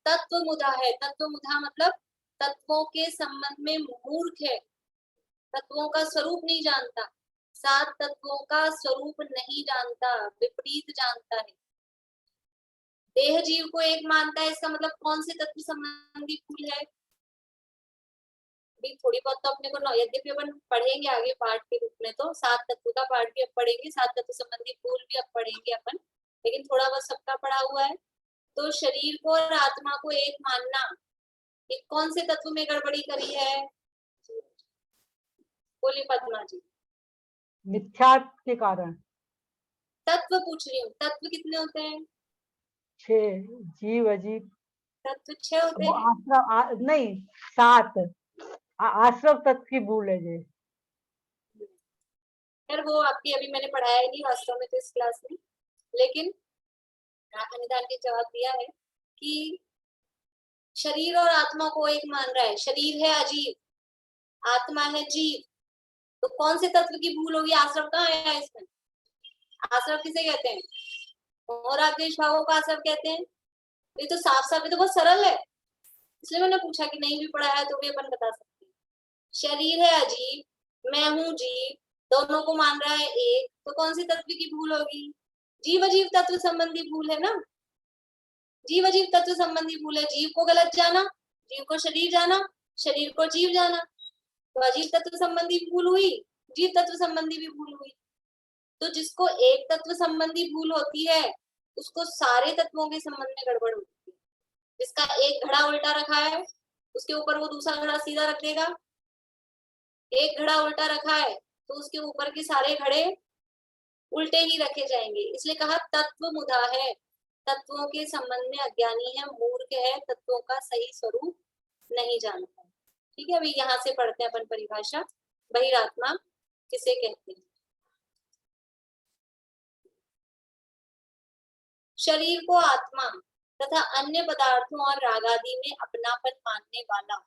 तत्व मुधा है। तत्व मुधा मतलब तत्वों के संबंध में मूर्ख है, तत्वों का स्वरूप नहीं जानता, 7 तत्वों का स्वरूप नहीं जानता, विपरीत जानता है। देह जीव को एक मानता है, इसका मतलब कौन से तत्व संबंधी फूल है? भी थोड़ी बहुत तो अपने को, यद्यपि अपन पढ़ेंगे आगे पाठ के रूप में, तो 7 तत्व का पाठ भी अब पढ़ेंगे, 7 तत्व संबंधी फूल भी अब पढ़ेंगे अपन, लेकिन थोड़ा बहुत सबका पढ़ा हुआ है। तो शरीर को और आत्मा को एक मानना, ये कौन से तत्व में गड़बड़ी करी है? बोली पद्मा जी। मिथ्या के कारण। तत्व पूछ रही हूँ, तत्व कितने होते हैं? 6 जीव अजीब तत्व 6 होते वो हैं। आश्रम नहीं 7 आश्रम तत्व की भूल है ये। यार वो आपकी अभी मैंने पढ़ाया ही नहीं वास्तव में तो इस क्लास में, लेकिन अनिदान ने जवाब दिया है कि शरीर और आत्मा को एक मान रहा है। शरीर है अजीब, आत्मा है जीव, तो कौन से तत्व की भूल होगी? आश्रम कहाँ आया इसमें? आश्रम किसे कहते हैं? और आदेश भावों का आश्रम कहते हैं। ये तो साफ साफ, ये तो बहुत सरल है, इसलिए मैंने पूछा कि नहीं भी पढ़ा है तो भी अपन बता सकते हैं। शरीर है अजीब, मैं हूँ जीव, दोनों को मान रहा है एक, तो कौन सी तत्व की भूल होगी? जीव अजीव तत्व संबंधी भूल है ना, जीव अजीव तत्व संबंधी भूल है। जीव को गलत जाना, जीव को शरीर जाना, शरीर को जीव जाना, तो अजीव तत्व संबंधी भूल हुई, जीव तत्व संबंधी भी भूल हुई। तो जिसको एक तत्व संबंधी भूल होती है उसको सारे तत्वों के संबंध में गड़बड़ होती है। जिसका एक घड़ा उल्टा रखा है उसके ऊपर वो दूसरा घड़ा सीधा रख देगा, एक घड़ा उल्टा रखा है तो उसके ऊपर के सारे घड़े उल्टे ही रखे जाएंगे। इसलिए कहा तत्व मुधा है, तत्वों के संबंध में अज्ञानी है, मूर्ख है, तत्वों का सही स्वरूप नहीं जानता। ठीक है, अभी यहाँ से पढ़ते हैं अपन परिभाषा। बहिरात्मा किसे कहते हैं? शरीर को आत्मा तथा अन्य पदार्थों और राग आदि में अपनापन मानने वाला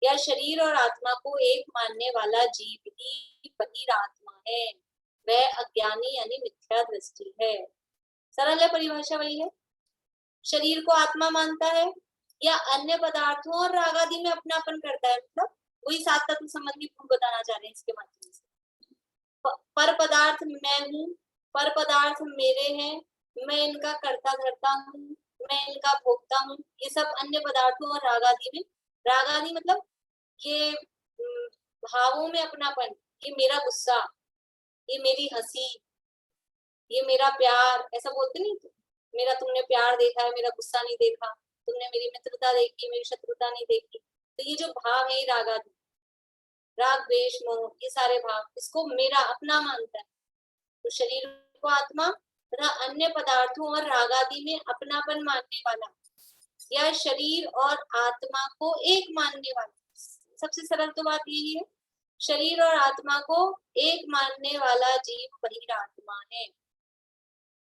या शरीर और आत्मा को एक मानने वाला जीव ही बहिरात्मा है। वह अज्ञानी यानी मिथ्या दृष्टि है। सरल है, परिभाषा वही है। शरीर को आत्मा मानता है या अन्य पदार्थों और राग आदि में अपनापन करता है, मतलब वही सात तत्व संबंधी भूल बताना चाह रहे हैं इसके माध्यम से। पर पदार्थ मैं हूँ, पर पदार्थ मेरे हैं, मैं इनका कर्ता धर्ता हूँ, मैं इनका भोगता हूँ, ये सब अन्य पदार्थों और राग आदि में। राग आदि मतलब ये भावों में अपनापन, ये मेरा गुस्सा, ये मेरी हंसी, ये मेरा प्यार, ऐसा बोलते नहीं, मेरा तुमने प्यार देखा है, मेरा गुस्सा नहीं देखा, तुमने मेरी मित्रता देखी, मेरी शत्रुता नहीं देखी। तो ये जो भाव है राग आदि, राग द्वेष मोह, ये सारे भाव, इसको मेरा अपना मानता है। तो शरीर को आत्मा तथा अन्य पदार्थों और राग आदि में अपनापन मानने वाला या शरीर और आत्मा को एक मानने वाला, सबसे सरल तो बात यही है, शरीर और आत्मा को एक मानने वाला जीव बहिरात्मा है।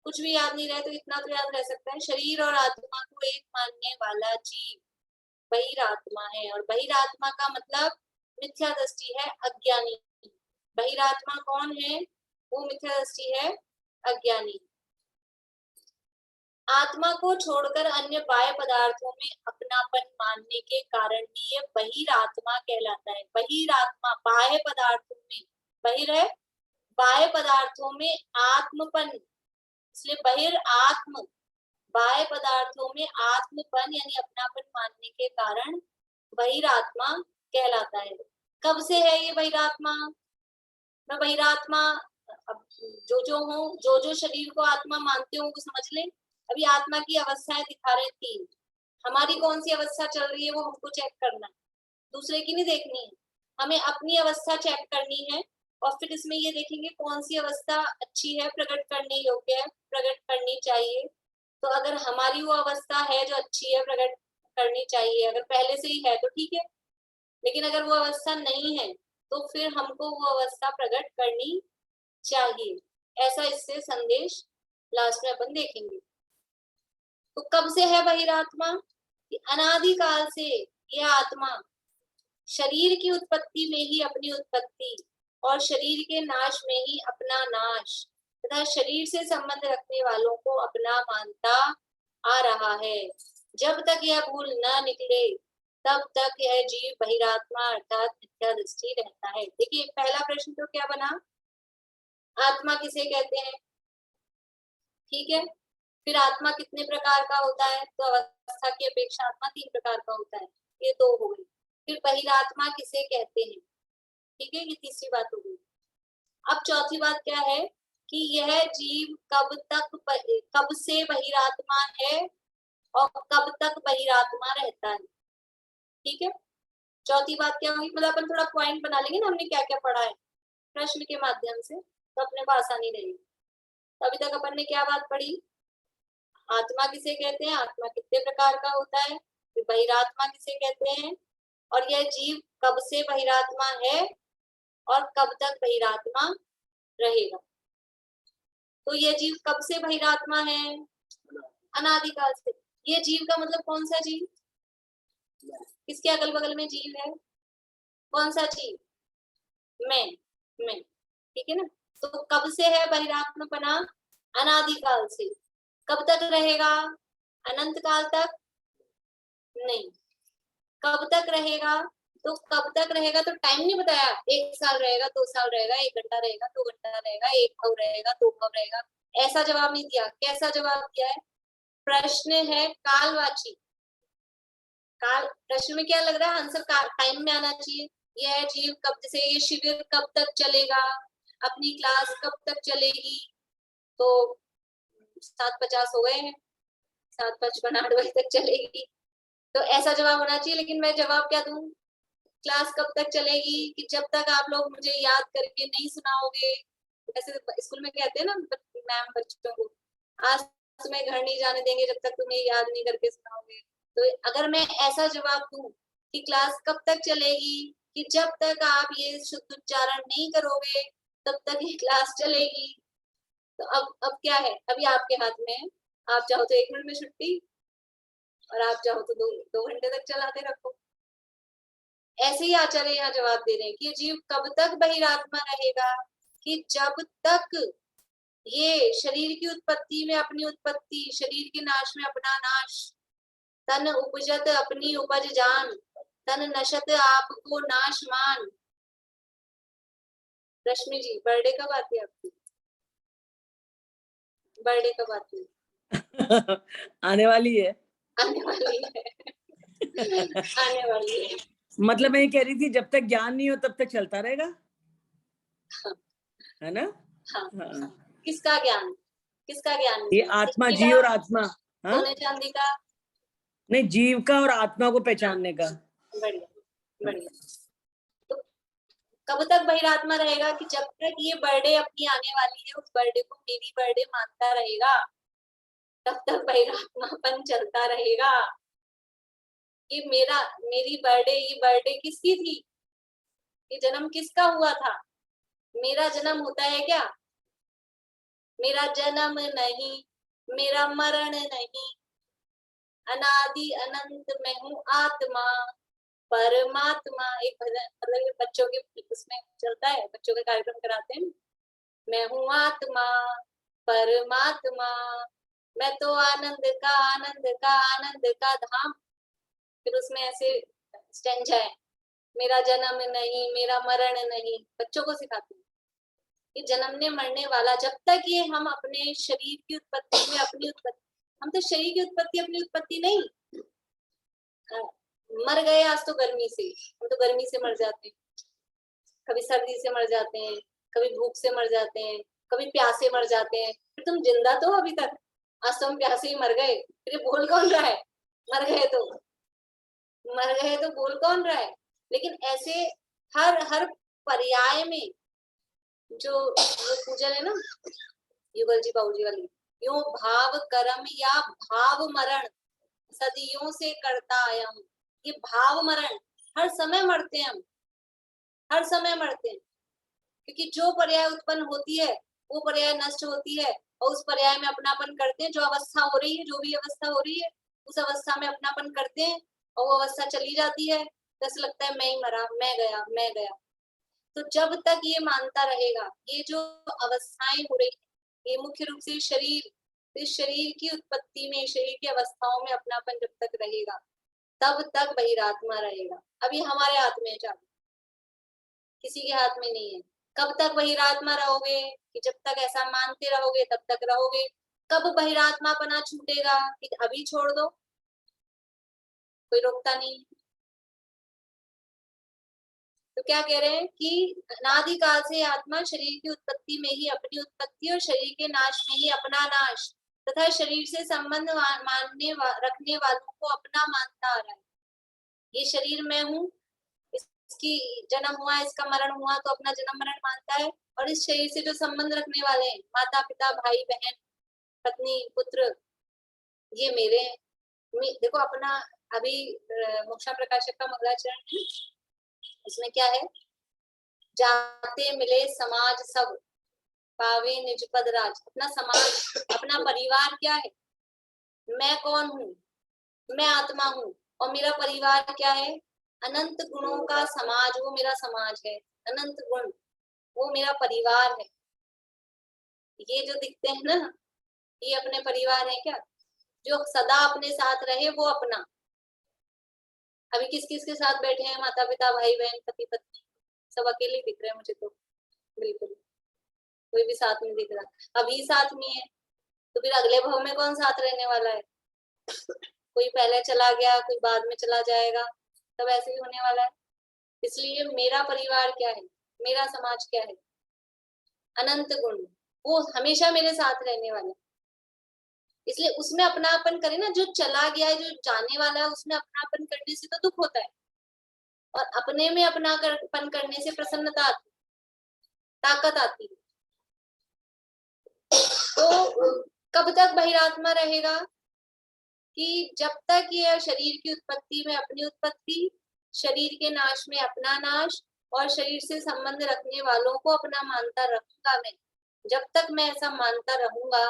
कुछ भी याद नहीं रहे तो इतना तो याद रह सकता है, शरीर और आत्मा को एक मानने वाला जीव बहिरात्मा है। और बहिरात्मा का मतलब मिथ्या दृष्टि है, अज्ञानी। बहिरात्मा कौन है? वो मिथ्या दृष्टि है, अज्ञानी। आत्मा को छोड़कर अन्य बाह्य पदार्थों में अपनापन मानने के कारण ही ये बहिरात्मा कहलाता है। बहिरात्मा बाह्य पदार्थों में, बहिर है बाह्य पदार्थों में आत्मपन, इसलिए बहिर आत्म, बाह्य पदार्थों में आत्मपन यानी अपनापन मानने के कारण बहिरात्मा कहलाता है। कब से है ये बहिरात्मा? मैं बहिरात्मा, अब जो शरीर को आत्मा मानते हो वो समझ लें। अभी आत्मा की अवस्थाएं दिखा रहे तीन, हमारी कौन सी अवस्था चल रही है वो हमको चेक करना है, दूसरे की नहीं देखनी है, हमें अपनी अवस्था चेक करनी है। और फिर इसमें ये देखेंगे कौन सी अवस्था अच्छी है, प्रकट करने योग्य है, प्रकट करनी चाहिए। तो अगर हमारी वो अवस्था है जो अच्छी है, प्रकट करनी चाहिए, अगर पहले से ही है तो ठीक है, लेकिन अगर वो अवस्था नहीं है तो फिर हमको वो अवस्था प्रकट करनी चाहिए। ऐसा इससे संदेश लास्ट में अपन देखेंगे। तो कब से है बहिरात्मा? अनादिकाल से यह आत्मा शरीर की उत्पत्ति में ही अपनी उत्पत्ति और शरीर के नाश में ही अपना नाश तथा शरीर से संबंध रखने वालों को अपना मानता आ रहा है। जब तक यह भूल न निकले तब तक यह जीव बहिरात्मा अर्थात मिथ्या दृष्टि रहता है। देखिए पहला प्रश्न तो क्या बना, आत्मा किसे कहते हैं? ठीक है, फिर आत्मा कितने प्रकार का होता है? तो अवस्था की अपेक्षा आत्मा 3 प्रकार का होता है, ये 2 हो गई। फिर बहिरात्मा किसे कहते हैं? ठीक है, ये तीसरी बात हो गई। अब चौथी बात क्या है कि यह जीव कब से बहिरात्मा है और कब तक बहिरात्मा रहता है। ठीक है, चौथी बात क्या हुई, मतलब अपन थोड़ा पॉइंट बना लेंगे ना, हमने क्या क्या पढ़ा है प्रश्न के माध्यम से, तो अपने को आसानी रहेगी। तो अभी तक अपन ने क्या बात पढ़ी, आत्मा किसे कहते हैं, आत्मा कितने प्रकार का होता है, फिर बहिरात्मा किसे कहते हैं, और यह जीव कब से बहिरात्मा है और कब तक बहिरात्मा रहेगा। तो यह जीव कब से बहिरात्मा है? अनादिकाल से। ये जीव का मतलब कौन सा जीव? किसके अगल बगल में जीव है? कौन सा जीव? मैं। ठीक है ना। तो कब से है बहिरात्मपना? अनादिकाल से। कब तक रहेगा? अनंत काल तक नहीं। कब तक रहेगा? तो कब तक रहेगा तो टाइम नहीं बताया, 1 साल रहेगा, 2 साल रहेगा, 1 घंटा रहेगा, 2 घंटा रहेगा, 1 भाव रहेगा, 2 भाव रहेगा, ऐसा जवाब नहीं दिया, कैसा जवाब दिया है? प्रश्न है कालवाची। काल, प्रश्न में क्या लग रहा है? आंसर टाइम में आना चाहिए। यह जीव कब, जैसे ये शिविर कब तक चलेगा, अपनी क्लास कब तक चलेगी, तो 7:50 हो गए हैं, 7:55 8 बजे तक चलेगी, तो ऐसा जवाब होना चाहिए। लेकिन मैं जवाब क्या दूं? क्लास कब तक चलेगी कि जब तक आप लोग मुझे याद करके नहीं सुनाओगे। ऐसे स्कूल में कहते हैं ना मैम बच्चों को, आज तुम्हें घर नहीं जाने देंगे जब तक तुम्हें याद नहीं करके सुनाओगे। तो अगर मैं ऐसा जवाब दूं कि क्लास कब तक चलेगी कि जब तक आप ये शुद्ध उच्चारण नहीं करोगे तब तक ये क्लास चलेगी, तो अब क्या है? अभी आपके हाथ में है। आप चाहो तो 1 मिनट में छुट्टी, और आप चाहो तो 2 घंटे तक चलाते रखो। ऐसे ही आचार्य यहाँ जवाब दे रहे हैं कि जीव कब तक बहिरात्मा रहेगा कि जब तक ये शरीर की उत्पत्ति में अपनी उत्पत्ति, शरीर के नाश में अपना नाश, तन उपजत अपनी उपज जान, तन नशत आपको नाश मान। रश्मि जी, बर्थडे कब आती है आपकी? बर्थडे कब आती है? आने वाली है। आने वाली है। आने वाली है। मतलब मैं ये कह रही थी जब तक ज्ञान नहीं हो तब तक चलता रहेगा, है ना? हाँ। हाँ। किसका ज्ञान? किसका ज्ञान? ये आत्मा, जीव और आत्मा। हाँ? सोने चांदी का? नहीं, जीव का और आत्मा को पहचानने का। बढ़िया बढ़िया। तो कब तक बहिरात्मा रहेगा कि जब तक ये बर्थडे अपनी आने वाली है उस बर्थडे को मेरी बर्थडे मानता रहेगा, तब तक बहिरात्मापन चलता रहेगा। ये मेरी बर्थडे, ये बर्थडे किसकी थी? ये जन्म किसका हुआ था? मेरा जन्म होता है क्या? मेरा जन्म नहीं, मेरा मरण नहीं, अनादि अनंत मैं हूँ आत्मा परमात्मा। एक भजन, मतलब बच्चों के उसमें चलता है, बच्चों के कार्यक्रम कराते हैं, मैं हूँ आत्मा परमात्मा, मैं तो आनंद का धाम। फिर उसमें ऐसे स्टेंजा है, मेरा जन्म नहीं, मेरा मरण नहीं। बच्चों को सिखाते हैं ये जन्मने मरने वाला, जब तक ये हम अपने शरीर की उत्पत्ति में अपनी उत्पत्ति, हम तो शरीर की उत्पत्ति अपनी उत्पत्ति नहीं, मर गए आज तो गर्मी से, हम तो गर्मी से मर जाते हैं, कभी सर्दी से मर जाते हैं, कभी भूख से मर जाते हैं, कभी प्यासे मर जाते हैं। फिर तुम जिंदा तो अभी तक, आज तो हम प्यासे ही मर गए, फिर बोल कौन रहा है? मर गए तो बोल कौन रहा है? लेकिन ऐसे हर पर्याय में जो पूजन है ना युगल जी बाबूजी वाली, यो भाव कर्म या भाव मरण सदियों से करता आया हूँ। ये भाव मरण, हर समय मरते हैं हम, हर समय मरते हैं, क्योंकि जो पर्याय उत्पन्न होती है वो पर्याय नष्ट होती है, और उस पर्याय में अपनापन करते हैं। जो अवस्था हो रही है, जो भी अवस्था हो रही है, उस अवस्था में अपनापन करते हैं, और वो अवस्था चली जाती है तो ऐसा लगता है मैं ही मरा, मैं गया। तो जब तक ये मानता रहेगा, ये जो अवस्थाएं हो रही है, ये मुख्य रूप से शरीर, इस शरीर की उत्पत्ति में, शरीर की अवस्थाओं में अपनापन जब तक रहेगा तब तक बहिरात्मा रहेगा। अभी हमारे हाथ में है चाबी, किसी के हाथ में नहीं है। कब तक बहिरात्मा रहोगे कि जब तक ऐसा मानते रहोगे तब तक रहोगे। कब बहिरात्मापना छूटेगा कि अभी छोड़ दो, कोई रोकता नहीं। तो क्या कह रहे हैं कि अनादिकाल से आत्मा शरीर की उत्पत्ति में ही अपनी उत्पत्ति और शरीर के नाश में ही अपना नाश तथा शरीर से संबंध रखने वालों को अपना मानता आ रहा है। ये शरीर मैं हूँ, इसकी जन्म हुआ, इसका मरण हुआ, तो अपना जन्म मरण मानता है। और इस शरीर से जो संबंध रखने वाले हैं, माता पिता भाई बहन पत्नी पुत्र, ये मेरे हैं। देखो अपना अभी मोक्षा प्रकाशक का मंगलाचरण है, इसमें क्या है? जाते मिले समाज सब पावे निज पद राज। अपना समाज, अपना परिवार क्या है? मैं कौन हूँ? मैं आत्मा हूँ, और मेरा परिवार क्या है? अनंत गुणों का समाज, वो मेरा समाज है। अनंत गुण, वो मेरा परिवार है। ये जो दिखते हैं ना, ये अपने परिवार है क्या? जो सदा अपने साथ रहे वो अपना। अभी किस किस के साथ बैठे हैं? माता पिता भाई बहन पति पत्नी, सब अकेले दिख रहे हैं मुझे तो, बिल्कुल। कोई भी साथ में दिख रहा, अभी साथ में है तो फिर अगले भव में कौन साथ रहने वाला है? कोई पहले चला गया, कोई बाद में चला जाएगा, सब ऐसे ही होने वाला है। इसलिए मेरा परिवार क्या है, मेरा समाज क्या है? अनंत गुण, वो हमेशा मेरे साथ रहने वाला है। इसलिए उसमें अपनापन करें ना, जो चला गया है, जो जाने वाला है, उसमें अपनापन करने से तो दुख होता है, और अपने में अपनापन करने से प्रसन्नता आती है, ताकत आती है। तो कब तक बहिरात्मा रहेगा? कि जब तक यह शरीर की उत्पत्ति में अपनी उत्पत्ति, शरीर के नाश में अपना नाश, और शरीर से संबंध रखने वालों को अपना मानता रहूंगा मैं, जब तक मैं ऐसा मानता रहूंगा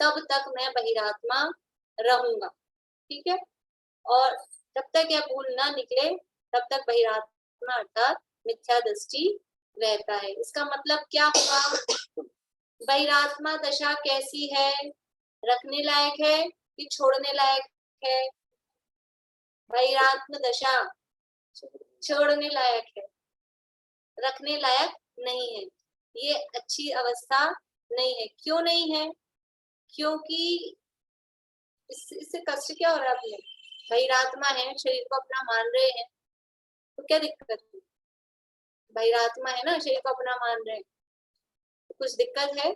तब तक मैं बहिरात्मा रहूंगा। ठीक है, और जब तक यह भूल ना निकले तब तक बहिरात्मा अर्थात मिथ्या दृष्टि रहता है। इसका मतलब क्या हुआ? बहिरात्मा दशा कैसी है? रखने लायक है कि छोड़ने लायक है? बहिरात्म दशा छोड़ने लायक है, रखने लायक नहीं है। ये अच्छी अवस्था नहीं है। क्यों नहीं है? क्योंकि इससे कष्ट क्या हो रहा है? अपने बहिरात्मा है, शरीर को अपना मान रहे हैं, तो क्या दिक्कत है? बहिरात्मा है ना, शरीर को अपना मान रहे हैं, तो कुछ दिक्कत है?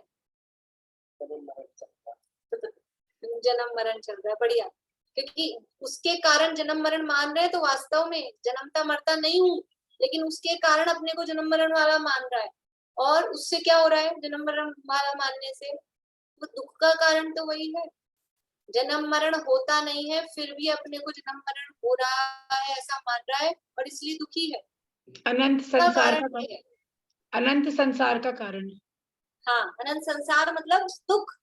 जन्म मरण चल रहा है, बढ़िया। क्योंकि उसके कारण जन्म मरण मान रहे हैं, तो वास्तव में जन्मता मरता नहीं हूँ, लेकिन उसके कारण अपने को जन्म मरण वाला मान रहा है। और उससे क्या हो रहा है? जन्म मरण वाला मानने से वो दुख का कारण तो वही है। जन्म मरण होता नहीं है, फिर भी अपने को जन्म मरण हो रहा है ऐसा मान रहा है, और इसलिए दुखी है। अनंत इसका संसार कारण का, ये है। अनंत संसार का कारण है। हाँ, अनंत संसार मतलब दुख।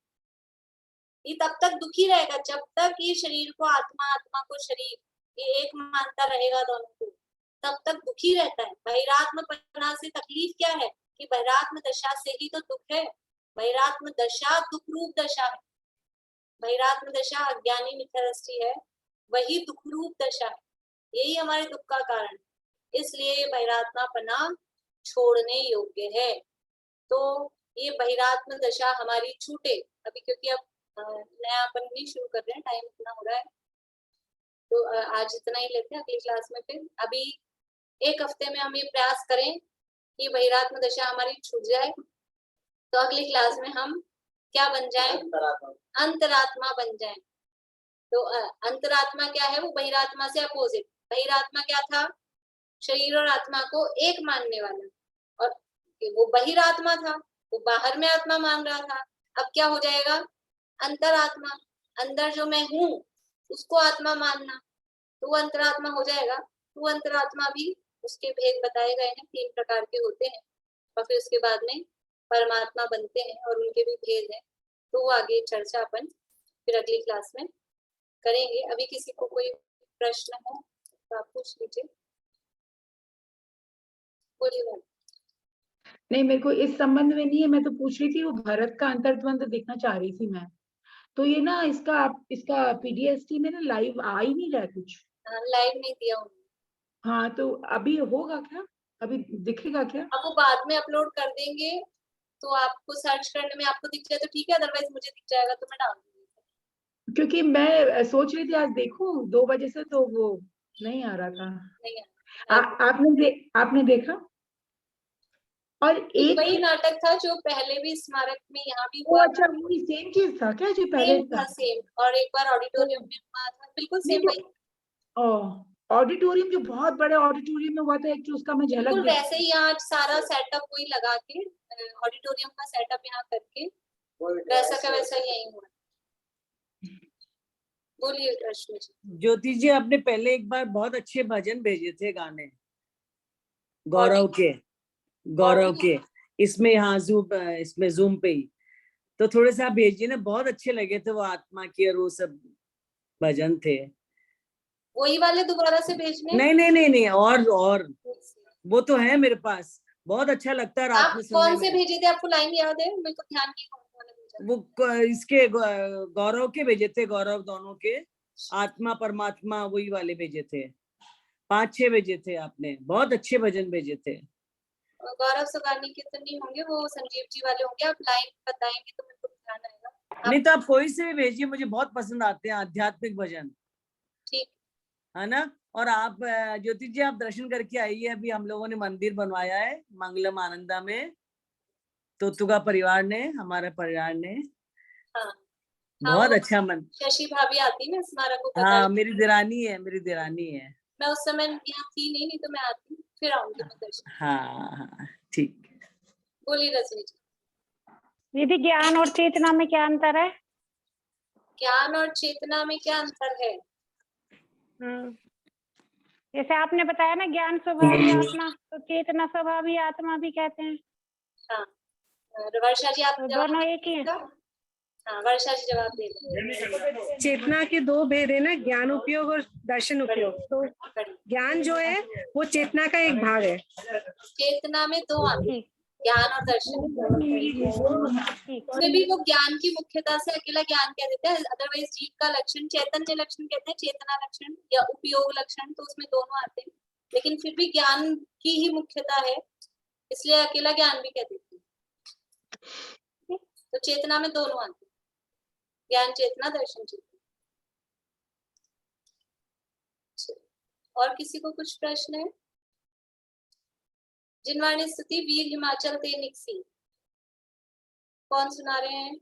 ये तब तक दुखी रहेगा जब तक ये शरीर को आत्मा, आत्मा को शरीर, ये एक मानता रहेगा दोनों को, तब तक दुखी रहता है। बहिरात्म पन्ना से तकलीफ क्या है? कि बहिरात्म दशा से ही तो दुख है। बहिरात्म दशा दुख रूप दशा है। बहिरात्म दशा अज्ञानी मिथ्या दृष्टि है, वही दुख रूप दशा है। यही हमारे दुख का कारण है। इसलिए बहिरात्मा पना छोड़ने योग्य है। तो ये बहिरात्म दशा हमारी छूटे अभी, क्योंकि अब नया अपन नहीं शुरू कर रहे हैं, टाइम इतना हो रहा है, तो आज इतना ही लेते हैं। अगली क्लास में फिर अभी 1 हफ्ते में हम ये प्रयास करें कि बहिरात्म दशा हमारी छूट जाए, तो अगली क्लास में हम क्या बन जाए? अंतरात्मा बन जाए। तो अंतरात्मा क्या है? वो बहिरात्मा से अपोजिट। बहिरात्मा क्या था? शरीर और आत्मा को एक मानने वाला, और वो बहिरात्मा था, वो बाहर में आत्मा मान रहा था। अब क्या हो जाएगा? अंतरात्मा, अंदर जो मैं हूँ उसको आत्मा मानना, तो वो अंतरात्मा हो जाएगा। तो अंतरात्मा भी, उसके भेद बताए गए हैं, 3 प्रकार के होते हैं, और फिर उसके बाद में परमात्मा बनते हैं और उनके भी भेद हैं। तो वो आगे चर्चा अपन फिर अगली क्लास में करेंगे। अभी किसी को कोई प्रश्न हो तो आप पूछ लीजिए। बोलिए। नहीं, मेरे को इस संबंध में नहीं है, मैं तो पूछ रही थी, वो भरत का अंतर्द्वंद देखना चाह रही थी मैं। तो ये ना इसका पीडीएसटी में ना लाइव आ ही नहीं रहा है कुछ। लाइव नहीं दिया उन्होंने। हाँ, तो अभी होगा क्या? अभी दिखेगा क्या? अब वो बाद में अपलोड कर देंगे, तो आपको सर्च करने में आपको दिख जाए तो ठीक है, अदरवाइज मुझे दिख जाएगा तो मैं डाल दूंगी। क्योंकि मैं सोच रही थी आज देखूं 2 बजे से, तो वो नहीं आ रहा था। नहीं है। आपने देखा? और एक वही नाटक था जो पहले भी स्मारक में यहाँ भी वो, हुआ अच्छा, वही सेम चीज था क्या जो पहले सेम था? सेम, और एक बार ऑडिटोरियम में हुआ था, बिल्कुल नहीं, सेम वही। ऑडिटोरियम जो बहुत बड़े ऑडिटोरियम में हुआ था, एक जो उसका मैं झलक बिल्कुल देख। वैसे ही यहाँ सारा सेटअप वही लगा के, ऑडिटोरियम का सेटअप यहाँ करके वैसा का वैसा यही हुआ। बोलिए रश्मि जी। ज्योति जी, आपने पहले एक बार बहुत अच्छे भजन भेजे थे, गाने गौरव के इसमें, हाँ इसमें जूम पे ही, तो थोड़े से आप भेजिए ना, बहुत अच्छे लगे थे वो आत्मा की और वो सब भजन थे। वही वाले दोबारा से भेजने? नहीं, और वो तो है मेरे पास, बहुत अच्छा लगता है रात आप में कौन सुनने से में। भेजे थे? आपको लाइन याद है? मेरे को ध्यान नहीं, कौन भेजा? वो इसके गौरव के भेजे थे, गौरव दोनों के, आत्मा परमात्मा वही वाले भेजे थे, 5-6 भेजे थे आपने, बहुत अच्छे भजन भेजे थे। गौरव सुगानी के तो नहीं होंगे, वो संजीव जी वाले होंगे। आप लाइन बताएंगे तो मेरे को ध्यान आएगा। नहीं तो आप कोई से भी भेजिए, मुझे बहुत पसंद आते हैं आध्यात्मिक भजन, ठीक। है ना। और आप ज्योति जी आप दर्शन करके आइए, अभी हम लोगों ने मंदिर बनवाया है मंगलम आनंदा में, तोतुका परिवार ने, हमारे परिवार ने। हाँ बहुत वो अच्छा मन। शशि भाभी आती है ना स्मारक को पता हाँ है। मेरी दिरानी है, मेरी दिरानी है। मैं उस समय यहाँ थी नहीं तो मैं आती हूँ, फिर आऊंगी मैं दर्शन। हाँ हाँ ठीक। बोलिए रजनी जी। दीदी ज्ञान और चेतना में क्या अंतर है? ज्ञान और चेतना में क्या अंतर है? जैसे आपने बताया ना ज्ञान स्वभावी आत्मा, तो चेतना स्वभावी आत्मा भी कहते हैं, हाँ वर्षा जी आप तो जवाब दोनों दे एक ही हैं। हाँ वर्षा जी जवाब दे दें। चेतना के दो भेद है ना, ज्ञान उपयोग और दर्शन उपयोग। तो बढ़िया। ज्ञान जो है वो चेतना का एक भाग है। चेतना में दो आते हैं, ज्ञान और दर्शन। ठीक। उसमें भी वो ज्ञान की मुख्यता से अकेला ज्ञान कह देते हैं, अदरवाइज जीव का लक्षण चैतन्य लक्षण कहते हैं, चेतना लक्षण या उपयोग लक्षण, तो उसमें दोनों आते हैं। लेकिन फिर भी ज्ञान की ही मुख्यता है, इसलिए अकेला ज्ञान भी कह देते हैं। तो चेतना में दोनों आते हैं, ज्ञान चेतना, दर्शन चेतना। और किसी को कुछ प्रश्न है? जिनवाणी स्तुति वीर हिमाचल ते निकसी, कौन सुना रहे हैं?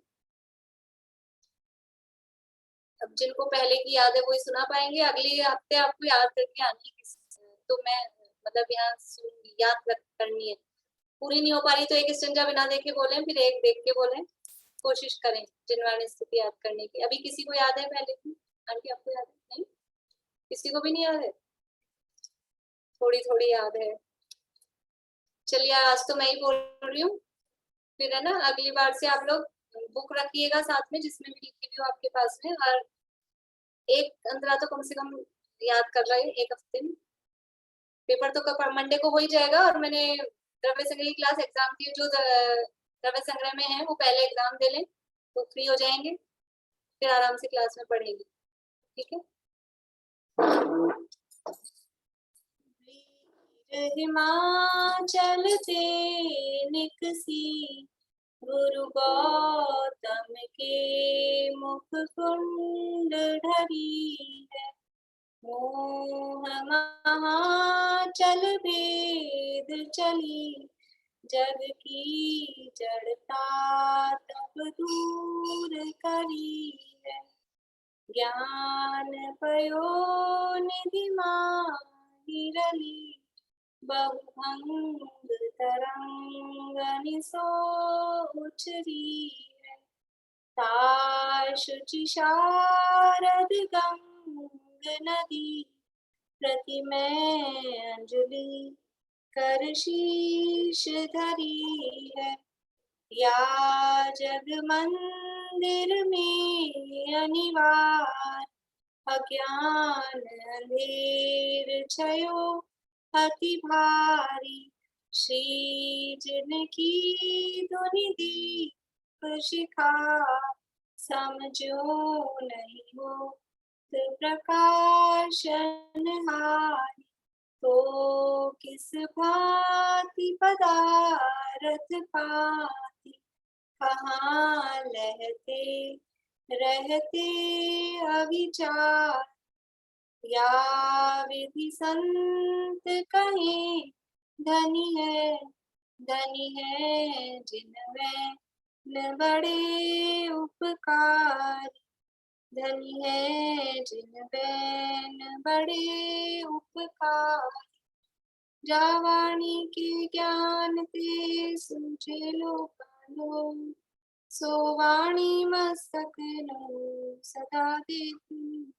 अब जिनको पहले की याद है वही सुना पाएंगे, अगले हफ्ते आपको याद करके आनी है। तो मैं मतलब यहाँ याद करनी है, पूरी नहीं हो पा रही तो एक स्टंजा बिना देखे बोले, फिर एक देख के बोले, कोशिश करें जिनवाणी स्तुति याद करने की। अभी किसी को याद है पहले की? आंटी आपको याद है? नहीं, किसी को भी नहीं याद है? थोड़ी थोड़ी याद है। चलिए आज तो मैं ही बोल रही हूँ, फिर है ना अगली बार से आप लोग बुक रखिएगा साथ में जिसमें भी लिखी हुई हो आपके पास में, और एक अंतरा तो कम से कम याद कर रहे एक हफ्ते में। पेपर तो मंडे को हो ही जाएगा, और मैंने द्रव्य संग्रह की क्लास एग्जाम की, जो द्रव्य संग्रह में है वो पहले एग्जाम दे लें तो फ्री हो जाएंगे, फिर आराम से क्लास में पढ़ेंगे। ठीक है। हिमाचल ते निकसी, गुरु गौतम के मुख कुंड धरी है, मोह महाचल भेद चली, जग की जड़ता तब दूर करी है, ज्ञान पयो निधि माही रली, बहुभंग तरंगनि सो उचरी है, तार शुचि शारद गंग नदी, प्रतिमय अंजलि कर शीश धरी है, या जग मंदिर में अनिवार, अज्ञान अंधेर छयो अति भारी, श्री जिनकी धुनि दीप शिखा, समझो नहीं हो प्रकाशन हारी, तो किस भांति पदारथ पाती, कहाँ लहते रहते अविचार, या विधि संत कहे धनी है जिनमें न बड़े उपकार, धनी है जिनमें न बड़े उपकार, जावाणी के ज्ञान ते सूझे लोकालो, सो वाणी मस्तक नो सदा देती।